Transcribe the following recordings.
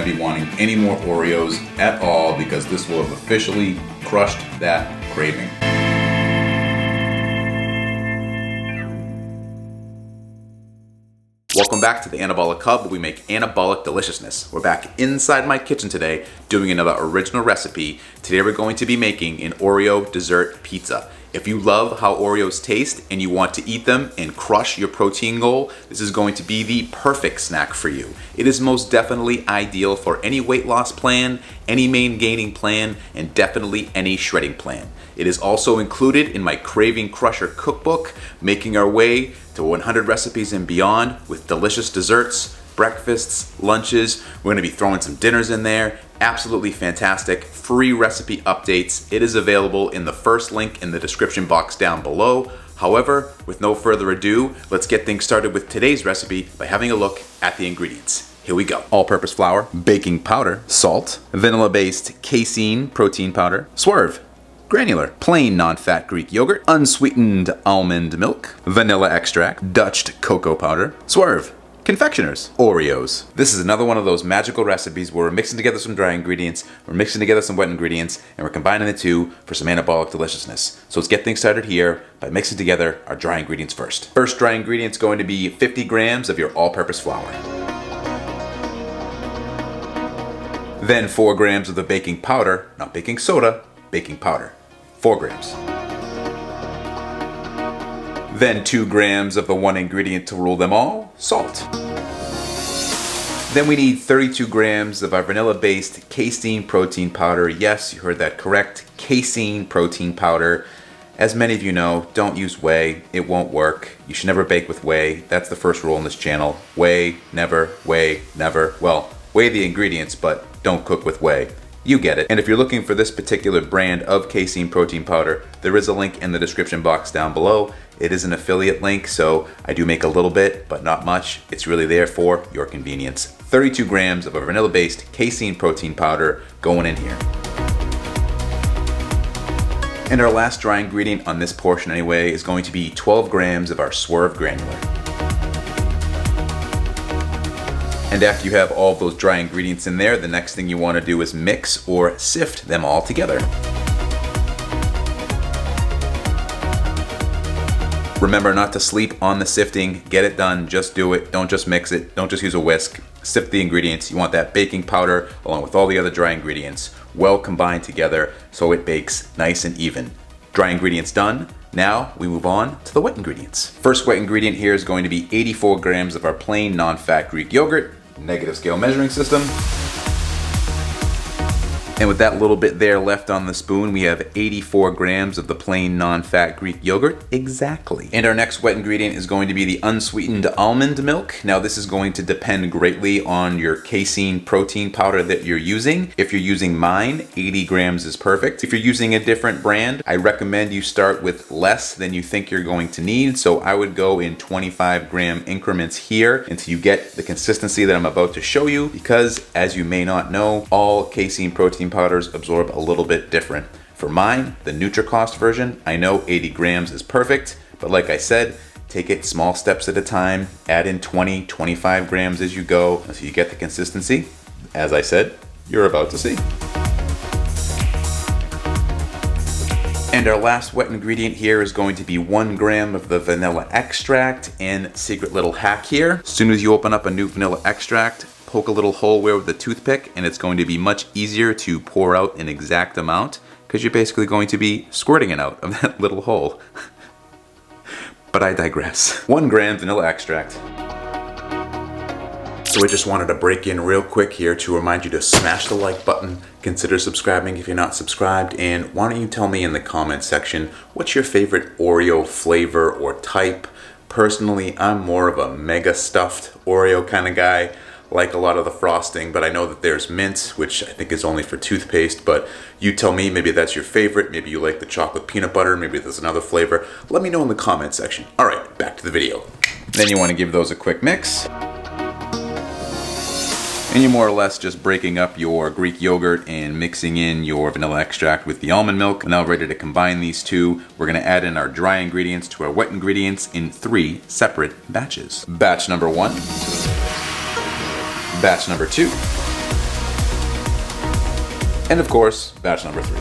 to be wanting any more Oreos at all because this will have officially crushed that craving. Welcome back to the Anabolic Hub, where we make anabolic deliciousness. We're back inside my kitchen today doing another original recipe. Today we're going to be making an Oreo dessert pizza. If you love how Oreos taste and you want to eat them and crush your protein goal, this is going to be the perfect snack for you. It is most definitely ideal for any weight loss plan, any main gaining plan, and definitely any shredding plan. It is also included in my Craving Crusher cookbook, making our way to 100 recipes and beyond with delicious desserts, breakfasts, lunches. We're going to be throwing some dinners in there. Absolutely fantastic. Free recipe updates. It is available in the first link in the description box down below. However, with no further ado, let's get things started with today's recipe by having a look at the ingredients. Here we go. All-purpose flour, baking powder, salt, vanilla-based casein protein powder, Swerve, granular, plain non-fat Greek yogurt, unsweetened almond milk, vanilla extract, Dutched cocoa powder, Swerve, confectioners, Oreos. This is another one of those magical recipes where we're mixing together some dry ingredients, we're mixing together some wet ingredients, and we're combining the two for some anabolic deliciousness. So let's get things started here by mixing together our dry ingredients first. First dry ingredient is going to be 50 grams of your all-purpose flour. Then 4 grams of the baking powder, not baking soda, baking powder. 4 grams. Then 2 grams of the one ingredient to rule them all, salt. Then we need 32 grams of our vanilla-based casein protein powder. Yes, you heard that correct, casein protein powder. As many of you know, don't use whey, it won't work. You should never bake with whey. That's the first rule in this channel. Whey, never, well, weigh the ingredients, but don't cook with whey. You get it. And if you're looking for this particular brand of casein protein powder, there is a link in the description box down below. It is an affiliate link, so I do make a little bit, but not much. It's really there for your convenience. 32 grams of a vanilla-based casein protein powder going in here. And our last dry ingredient on this portion anyway is going to be 12 grams of our Swerve granular. And after you have all of those dry ingredients in there, the next thing you want to do is mix or sift them all together. Remember not to sleep on the sifting. Get it done, just do it. Don't just mix it, don't just use a whisk. Sift the ingredients. You want that baking powder along with all the other dry ingredients well combined together so it bakes nice and even. Dry ingredients done. Now we move on to the wet ingredients. First wet ingredient here is going to be 84 grams of our plain non-fat Greek yogurt. Negative scale measuring system. And with that little bit there left on the spoon, we have 84 grams of the plain non-fat Greek yogurt. Exactly. And our next wet ingredient is going to be the unsweetened almond milk. Now this is going to depend greatly on your casein protein powder that you're using. If you're using mine, 80 grams is perfect. If you're using a different brand, I recommend you start with less than you think you're going to need. So I would go in 25 gram increments here until you get the consistency that I'm about to show you, because as you may not know, all casein protein powders absorb a little bit different. For mine, the Nutri-Cost version, I know 80 grams is perfect, but like I said, take it small steps at a time, add in 20, 25 grams as you go until you get the consistency, as I said, you're about to see. And our last wet ingredient here is going to be 1 gram of the vanilla extract. And secret little hack here, as soon as you open up a new vanilla extract, poke a little hole where with a toothpick, and it's going to be much easier to pour out an exact amount because you're basically going to be squirting it out of that little hole. But I digress. 1 gram vanilla extract. So I just wanted to break in real quick here to remind you to smash the like button, consider subscribing if you're not subscribed, and why don't you tell me in the comment section what's your favorite Oreo flavor or type. Personally, I'm more of a mega stuffed Oreo kind of guy. Like a lot of the frosting, but I know that there's mint, which I think is only for toothpaste, but you tell me, maybe that's your favorite, maybe you like the chocolate peanut butter, maybe there's another flavor. Let me know in the comment section. All right, back to the video. Then you want to give those a quick mix. And you're more or less just breaking up your Greek yogurt and mixing in your vanilla extract with the almond milk. We're now ready to combine these two. We're gonna add in our dry ingredients to our wet ingredients in 3 separate batches. Batch number 1. Batch number 2. And of course, batch number 3.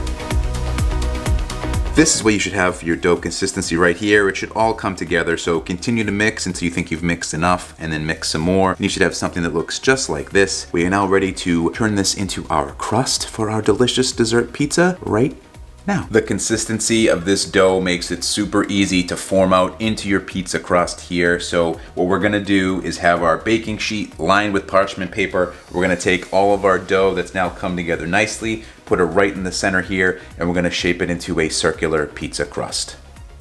This is what you should have for your dough consistency right here. It should all come together, so continue to mix until you think you've mixed enough, and then mix some more. And you should have something that looks just like this. We are now ready to turn this into our crust for our delicious dessert pizza right now. The consistency of this dough makes it super easy to form out into your pizza crust here. So what we're gonna do is have our baking sheet lined with parchment paper. We're gonna take all of our dough that's now come together nicely, put it right in the center here, and we're gonna shape it into a circular pizza crust.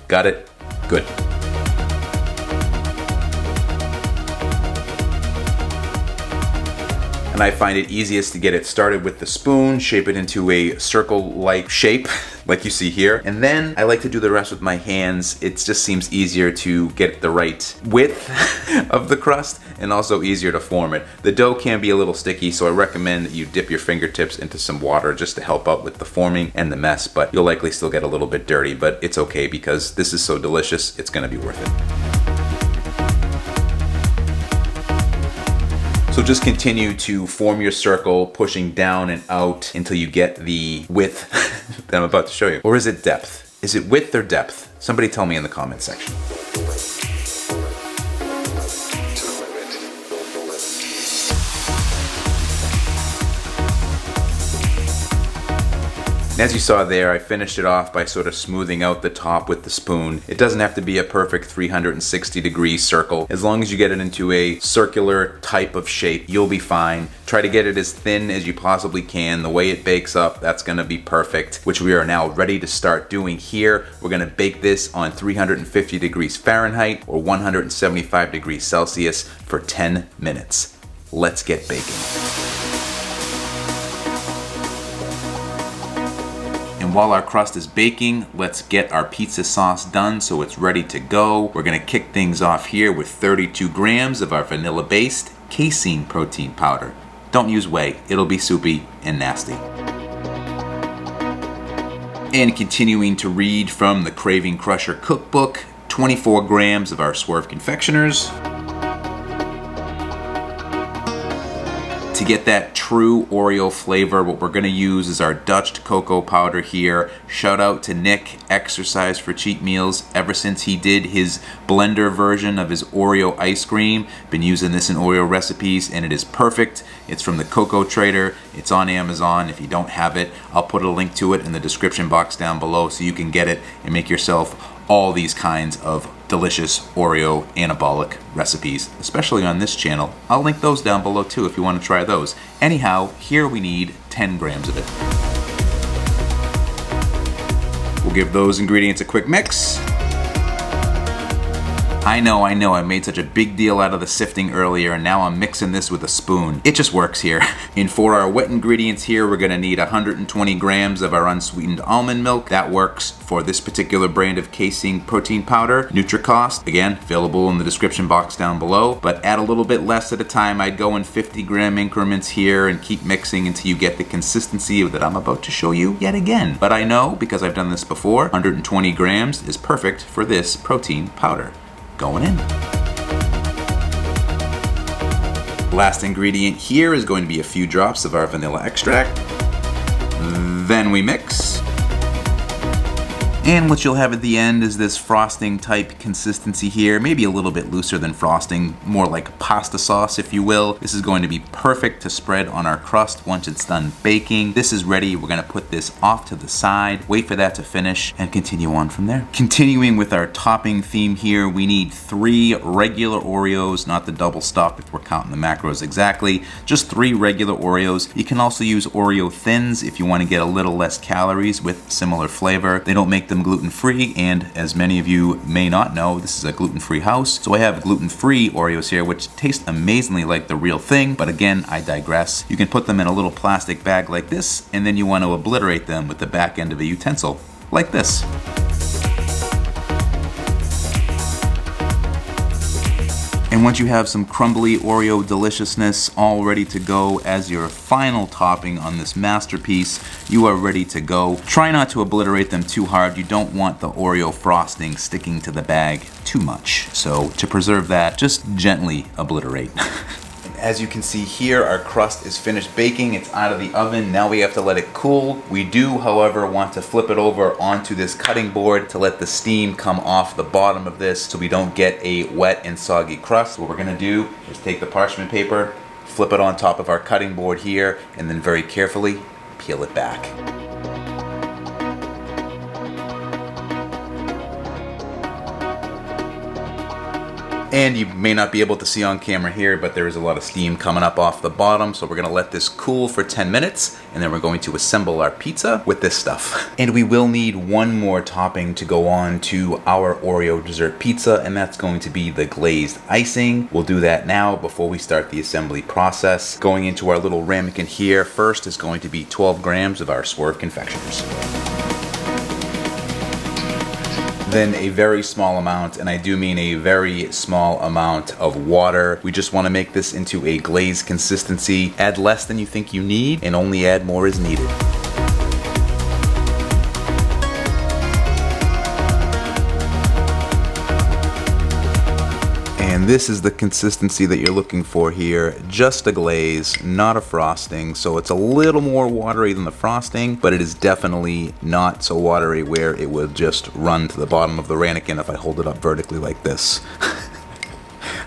Got it? Good. And I find it easiest to get it started with the spoon, shape it into a circle-like shape, like you see here. And then I like to do the rest with my hands. It just seems easier to get the right width of the crust and also easier to form it. The dough can be a little sticky, so I recommend that you dip your fingertips into some water just to help out with the forming and the mess, but you'll likely still get a little bit dirty, but it's okay because this is so delicious, it's gonna be worth it. So just continue to form your circle, pushing down and out until you get the width that I'm about to show you. Or is it depth? Is it width or depth? Somebody tell me in the comment section. As you saw there, I finished it off by sort of smoothing out the top with the spoon. It doesn't have to be a perfect 360-degree circle. As long as you get it into a circular type of shape, you'll be fine. Try to get it as thin as you possibly can. The way it bakes up, that's gonna be perfect, which we are now ready to start doing here. We're gonna bake this on 350 degrees Fahrenheit or 175 degrees Celsius for 10 minutes. Let's get baking. And while our crust is baking, let's get our pizza sauce done so it's ready to go. We're gonna kick things off here with 32 grams of our vanilla-based casein protein powder. Don't use whey, it'll be soupy and nasty. And continuing to read from the Craving Crusher Cookbook, 24 grams of our Swerve confectioners. To get that true Oreo flavor, what we're gonna use is our Dutch cocoa powder here. Shout out to Nick, Exercise for Cheat Meals. Ever since he did his blender version of his Oreo ice cream, been using this in Oreo recipes and it is perfect. It's from the Cocoa Trader. It's on Amazon. If you don't have it, I'll put a link to it in the description box down below so you can get it and make yourself all these kinds of delicious Oreo anabolic recipes, especially on this channel. I'll link those down below too if you want to try those. Anyhow, here we need 10 grams of it. We'll give those ingredients a quick mix. I know, I made such a big deal out of the sifting earlier and now I'm mixing this with a spoon. It just works here. And for our wet ingredients here, we're gonna need 120 grams of our unsweetened almond milk. That works for this particular brand of casein protein powder. Nutricost, again, available in the description box down below, but add a little bit less at a time. I'd go in 50-gram increments here and keep mixing until you get the consistency that I'm about to show you yet again. But I know, because I've done this before, 120 grams is perfect for this protein powder. Going in. Last ingredient here is going to be a few drops of our vanilla extract. Then we mix. And what you'll have at the end is this frosting type consistency here, maybe a little bit looser than frosting, more like pasta sauce if you will. This is going to be perfect to spread on our crust once it's done baking. This is ready. We're gonna put this off to the side, wait for that to finish, and continue on from there. Continuing with our topping theme here, we need 3 regular Oreos, not the double stuff if we're counting the macros exactly, just 3 regular Oreos. You can also use Oreo thins if you wanna get a little less calories with similar flavor. They don't make them gluten-free, and as many of you may not know, this is a gluten-free house, so I have gluten-free Oreos here which taste amazingly like the real thing, but again, I digress. You can put them in a little plastic bag like this, and then you want to obliterate them with the back end of a utensil, like this. And once you have some crumbly Oreo deliciousness all ready to go as your final topping on this masterpiece, you are ready to go. Try not to obliterate them too hard. You don't want the Oreo frosting sticking to the bag too much. So to preserve that, just gently obliterate. As you can see here, our crust is finished baking. It's out of the oven. Now we have to let it cool. We do, however, want to flip it over onto this cutting board to let the steam come off the bottom of this so we don't get a wet and soggy crust. What we're gonna do is take the parchment paper, flip it on top of our cutting board here, and then very carefully peel it back. And you may not be able to see on camera here, but there is a lot of steam coming up off the bottom. So we're gonna let this cool for 10 minutes, and then we're going to assemble our pizza with this stuff. And we will need one more topping to go on to our Oreo dessert pizza, and that's going to be the glazed icing. We'll do that now before we start the assembly process. Going into our little ramekin here, first is going to be 12 grams of our Swerve confectioners. Then a very small amount, and I do mean a very small amount of water. We just want to make this into a glaze consistency. Add less than you think you need, and only add more as needed. And this is the consistency that you're looking for here. Just a glaze, not a frosting. So it's a little more watery than the frosting, but it is definitely not so watery where it would just run to the bottom of the ramekin if I hold it up vertically like this.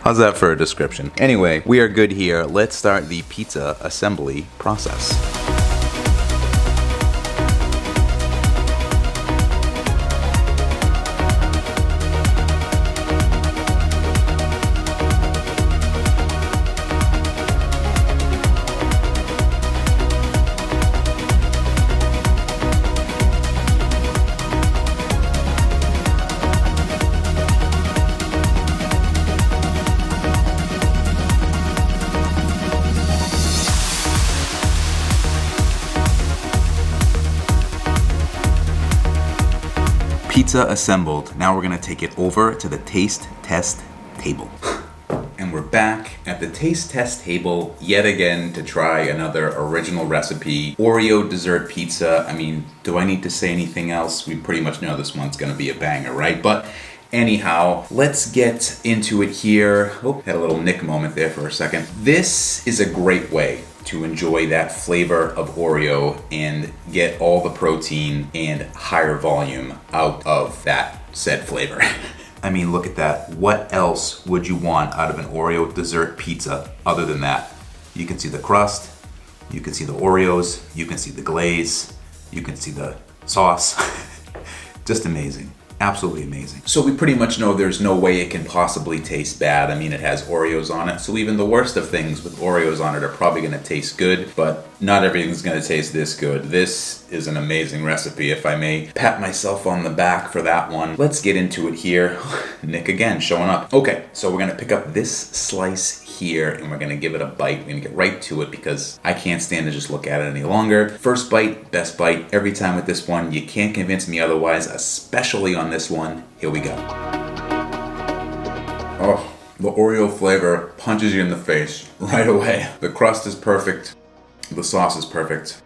How's that for a description? Anyway, we are good here. Let's start the pizza assembly process. Pizza assembled. Now we're gonna take it over to the taste test table. And we're back at the taste test table yet again to try another original recipe, Oreo dessert pizza. I mean, do I need to say anything else? We pretty much know this one's gonna be a banger, right? But anyhow, let's get into it here. Oh, had a little Nick moment there for a second. This is a great way to enjoy that flavor of Oreo and get all the protein and higher volume out of that said flavor. I mean, look at that. What else would you want out of an Oreo dessert pizza other than that? You can see the crust, you can see the Oreos, you can see the glaze, you can see the sauce. Just amazing. Absolutely amazing. So we pretty much know there's no way it can possibly taste bad. I mean, it has Oreos on it, so even the worst of things with Oreos on it are probably gonna taste good, but not everything's gonna taste this good. This is an amazing recipe, if I may pat myself on the back for that one. Let's get into it here. Nick again, showing up. Okay, so we're gonna pick up this slice here and we're gonna give it a bite. We're gonna get right to it because I can't stand to just look at it any longer. First bite, best bite. Every time with this one, you can't convince me otherwise, especially on this one. Here we go. Oh, the Oreo flavor punches you in the face right away. The crust is perfect. The sauce is perfect.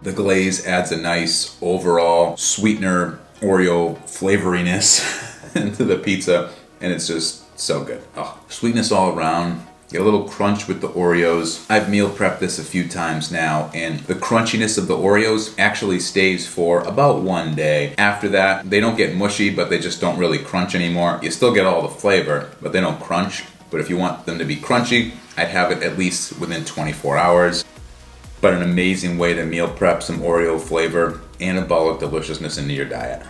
The glaze adds a nice overall sweetener Oreo flavoriness into the pizza, and it's just so good. Oh, sweetness all around. Get a little crunch with the Oreos. I've meal prepped this a few times now, and the crunchiness of the Oreos actually stays for about one day. After that, they don't get mushy, but they just don't really crunch anymore. You still get all the flavor, but they don't crunch. But if you want them to be crunchy, I'd have it at least within 24 hours. But an amazing way to meal prep some Oreo flavor, anabolic deliciousness into your diet.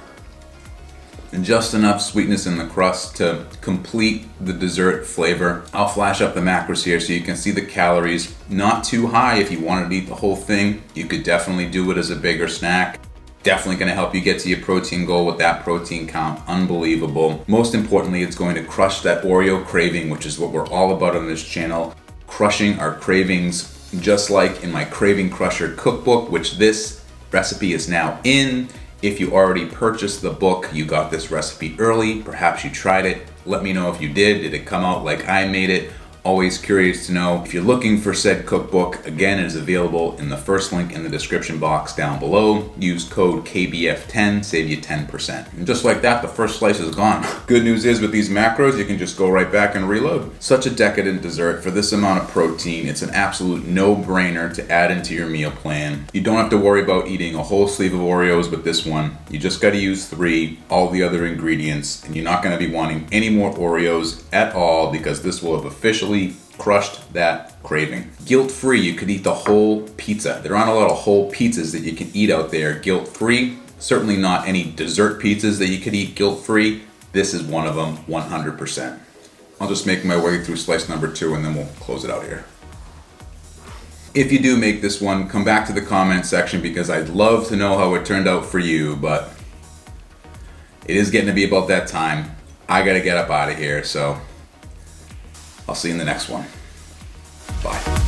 And just enough sweetness in the crust to complete the dessert flavor. I'll flash up the macros here so you can see the calories. Not too high if you wanted to eat the whole thing. You could definitely do it as a bigger snack. Definitely gonna help you get to your protein goal with that protein count. Unbelievable. Most importantly, it's going to crush that Oreo craving, which is what we're all about on this channel. Crushing our cravings, just like in my Craving Crusher cookbook, which this recipe is now in. If you already purchased the book, you got this recipe early, perhaps you tried it. Let me know if you did. Did it come out like I made it? Always curious to know. If you're looking for said cookbook, again, it is available in the first link in the description box down below. Use code KBF10, save you 10%. And just like that, the first slice is gone. Good news is with these macros, you can just go right back and reload. Such a decadent dessert for this amount of protein. It's an absolute no-brainer to add into your meal plan. You don't have to worry about eating a whole sleeve of Oreos with this one. You just got to use 3, all the other ingredients, and you're not going to be wanting any more Oreos at all because this will have officially crushed that craving. Guilt-free, you could eat the whole pizza. There aren't a lot of whole pizzas that you can eat out there guilt-free. Certainly not any dessert pizzas that you could eat guilt-free. This is one of them, 100%. I'll just make my way through slice number 2 and then we'll close it out here. If you do make this one, come back to the comment section because I'd love to know how it turned out for you, but it is getting to be about that time. I gotta get up out of here, so I'll see you in the next one. Bye.